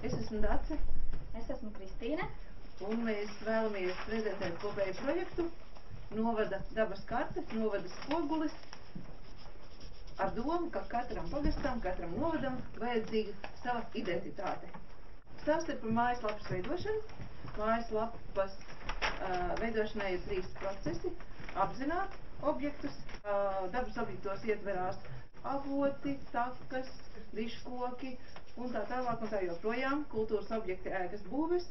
Es esmu Dace, Es esmu Kristīne. un mēs vēlamies prezentēt kopēju projektu Novada dabas karte, Novada spogulis, ar domu, ka katram pagastam, katram novadam vajadzīga sava identitāte. Stāsts ir par mājaslapas veidošanu. Mājaslapas veidošanai ir 3 procesi. Apzināt objektus. Dabas objektos ietverās avoti, takas, dižkoki un tā tālāk un tā joprojām. Kultūras objekti, ēkas, būves.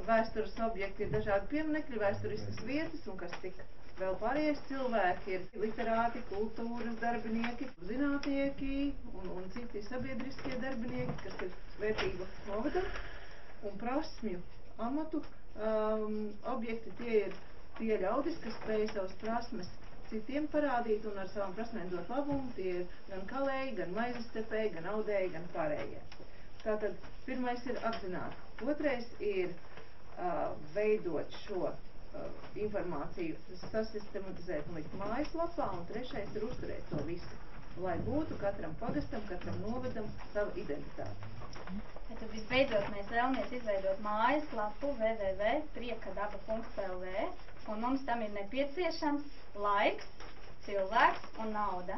Vēstures objekti ir dažādi pieminekļi, vēsturiskas vietas un kas tik vēl pārējais cilvēki ir literāti, kultūras darbinieki, zinātnieki un citi sabiedriskie darbinieki, kas ir vērtība novadam. Un prasmju amatu objekti tie ir tie ļaudis, kas spēj savas prasmes citiem parādīt un ar savām prasmēm dot labumu. Tie ir gan kalēji, gan maizestepēji, gan audēji, gan pārējie. Tātad pirmais ir apzināt. Otrais ir veidot šo informāciju, sasistematizēt un likt mājaslapā, un trešais ir uzturēt to visu, lai būtu katram pagastam, katram novadam sava identitāte. Tad visbeidzot mēs vēlamies izveidot mājaslapu www.priekadaba.lv, un mums tam ir nepieciešams laiks, cilvēks un nauda.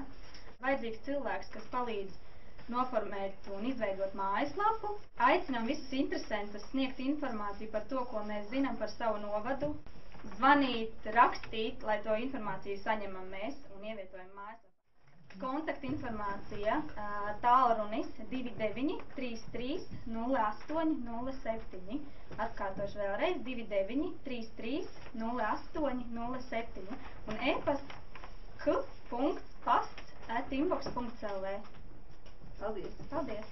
Vajadzīgs cilvēks, kas palīdz noformēt un izveidot mājaslapu. Aicinām visus interesantus sniegt informāciju par to, ko mēs zinām par savu novadu, zvanīt, rakstīt, lai to informāciju saņemam mēs un ievietojam mājaslapā. Kontaktinformācija tālrunis 29 33 08 07. Atkārtošu vēlreiz 29 33 08 07. Un e-pasts h.pasts@inbox.lv. Paldies! Paldies!